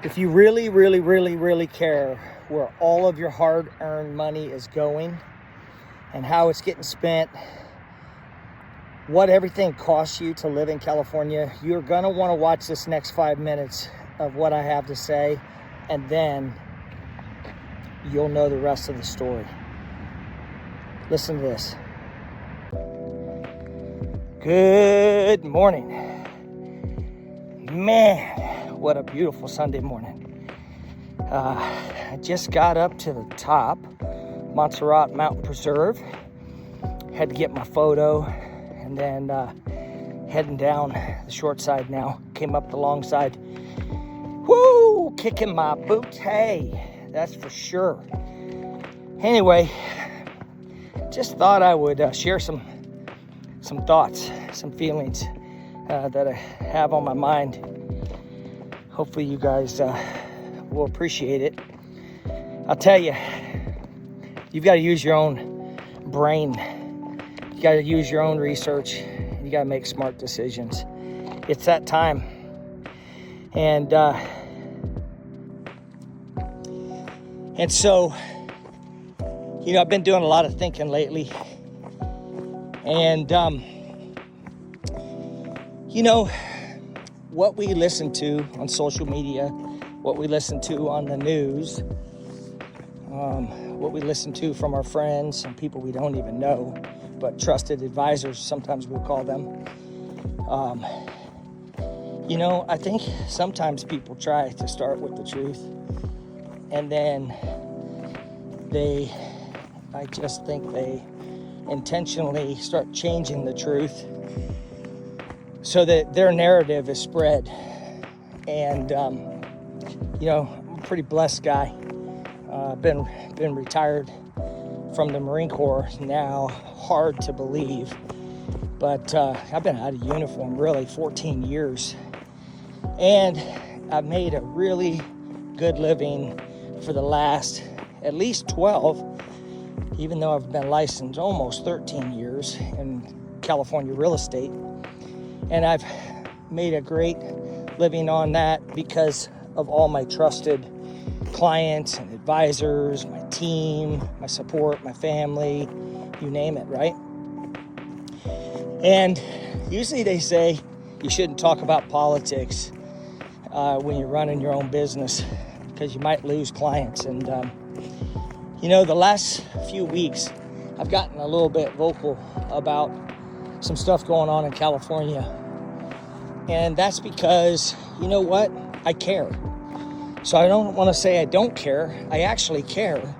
If you really, really, really, really care where all of your hard-earned money is going and how it's getting spent, what everything costs you to live in California, you're going to want to watch this next 5 minutes of what I have to say, and then you'll know the rest of the story. Listen to this. Good morning. Man, what a beautiful Sunday morning. I just got up to the top, Montserrat Mountain Preserve. Had to get my photo, and then heading down the short side now. Came up the long side. Woo! Kicking my boots. Hey, that's for sure. Anyway, just thought I would share some thoughts, some feelings that I have on my mind. Hopefully you guys will appreciate it. I'll tell you, you've got to use your own brain. You got to use your own research. You got to make smart decisions. It's that time. And so, you know, I've been doing a lot of thinking lately. And, you know, what we listen to on social media, what we listen to on the news, what we listen to from our friends and people we don't even know, but trusted advisors, sometimes we'll call them. You know, I think sometimes people try to start with the truth, and then I just think they intentionally start changing the truth so that their narrative is spread. And you know, I'm a pretty blessed guy. Been retired from the Marine Corps now. Hard to believe, but I've been out of uniform really 14 years, and I've made a really good living for the last at least 12, even though I've been licensed almost 13 years in California real estate. And I've made a great living on that because of all my trusted clients and advisors, my team, my support, my family, you name it, right? And usually they say you shouldn't talk about politics when you're running your own business because you might lose clients. And you know, the last few weeks I've gotten a little bit vocal about some stuff going on in California. And that's because, you know what? I care. So I don't want to say I don't care. I actually care.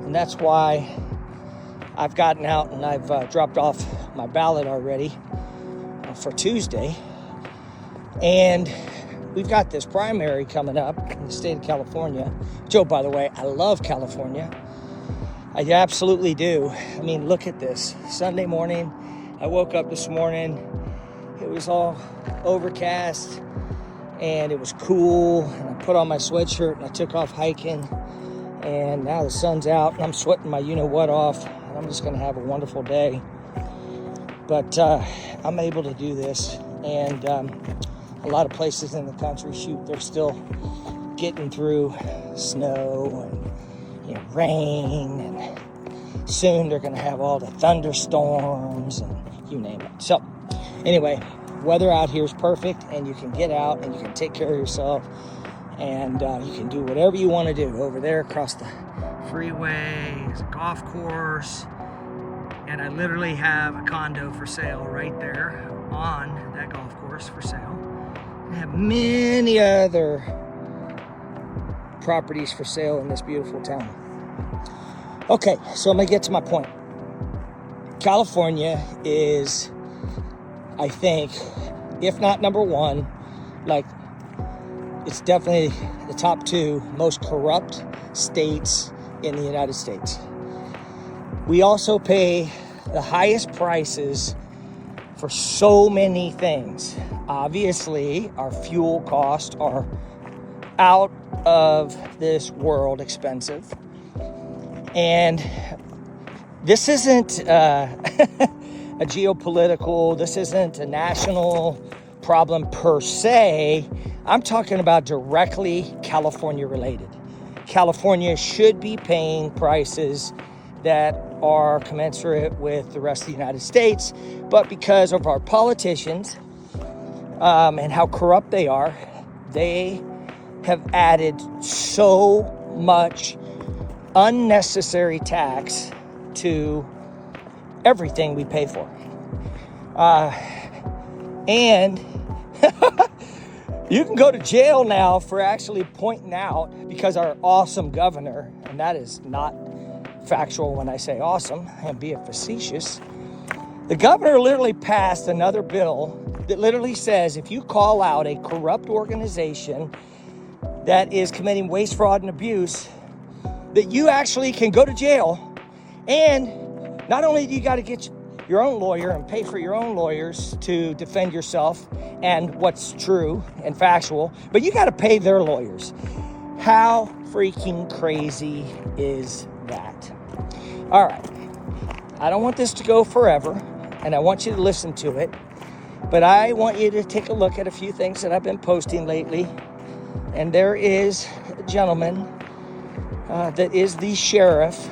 And that's why I've gotten out and I've dropped off my ballot already for Tuesday. And we've got this primary coming up in the state of California. Joe, by the way, I love California. I absolutely do. I mean, look at this. Sunday morning, I woke up this morning. It was all overcast and it was cool. And I put on my sweatshirt and I took off hiking. And now the sun's out and I'm sweating my you-know-what off. And I'm just going to have a wonderful day. But I'm able to do this. And a lot of places in the country, shoot, they're still getting through snow and, you know, rain, and soon they're going to have all the thunderstorms and you name it. So anyway, weather out here is perfect, and you can get out and you can take care of yourself, and you can do whatever you want to do. Over there across the freeway is a golf course, and I literally have a condo for sale right there on that golf course for sale. I have many other properties for sale in this beautiful town. Okay, so I'm going to get to my point. California is, I think, if not number one, like, it's definitely the top two most corrupt states in the United States. We also pay the highest prices for so many things. Obviously, our fuel costs are out of this world expensive. And this isn't a geopolitical, this isn't a national problem per se. I'm talking about directly California related. California should be paying prices that are commensurate with the rest of the United States, but because of our politicians and how corrupt they are, they have added so much unnecessary tax to everything we pay for. And you can go to jail now for actually pointing out, because our awesome governor, and that is not factual when I say awesome, and be it facetious, the governor literally passed another bill that literally says if you call out a corrupt organization that is committing waste, fraud, and abuse, that you actually can go to jail. And not only do you got to get your own lawyer and pay for your own lawyers to defend yourself and what's true and factual, but you got to pay their lawyers. How freaking crazy is that? All right. I don't want this to go forever, and I want you to listen to it, but I want you to take a look at a few things that I've been posting lately. And there is a gentleman that is the sheriff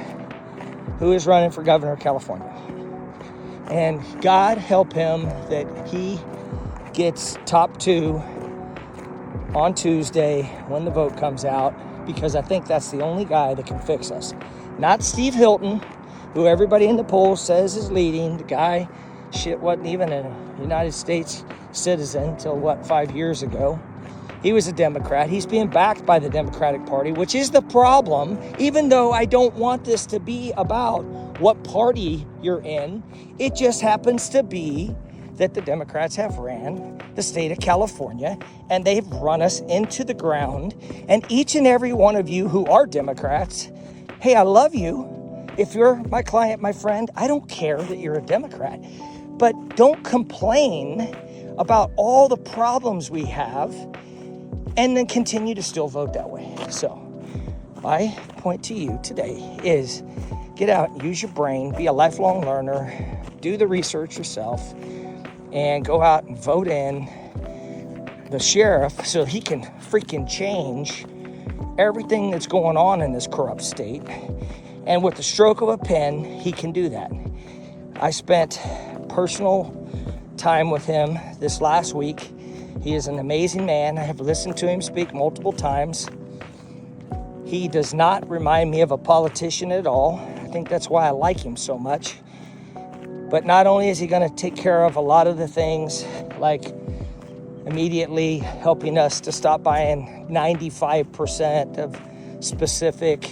who is running for governor of California. And God help him that he gets top 2 on Tuesday when the vote comes out, because I think that's the only guy that can fix us. Not Steve Hilton, who everybody in the polls says is leading. The guy, wasn't even a United States citizen until, 5 years ago. He was a Democrat. He's being backed by the Democratic Party, which is the problem, even though I don't want this to be about what party you're in. It just happens to be that the Democrats have ran the state of California, and they've run us into the ground. And each and every one of you who are Democrats, hey, I love you. If you're my client, my friend, I don't care that you're a Democrat. But don't complain about all the problems we have and then continue to still vote that way. So my point to you today is get out and use your brain, be a lifelong learner, do the research yourself, and go out and vote in the sheriff so he can freaking change everything that's going on in this corrupt state. And with the stroke of a pen, he can do that. I spent personal time with him this last week. He is an amazing man. I have listened to him speak multiple times. He does not remind me of a politician at all. I think that's why I like him so much. But not only is he going to take care of a lot of the things, like immediately helping us to stop buying 95% of specific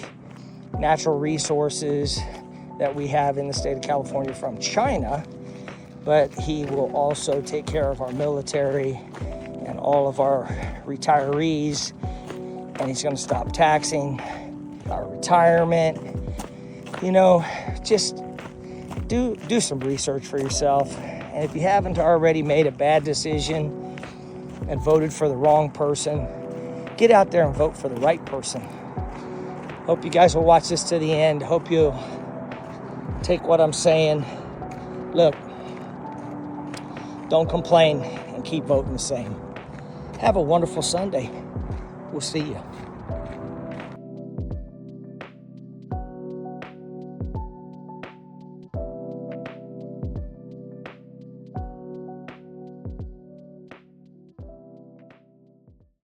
natural resources that we have in the state of California from China, but he will also take care of our military and all of our retirees, and he's going to stop taxing our retirement. Just do some research for yourself. And if you haven't already made a bad decision and voted for the wrong person, get out there and vote for the right person. Hope you guys will watch this to the end. Hope you'll take what I'm saying. Look, don't complain and keep voting the same. Have a wonderful Sunday. We'll see you.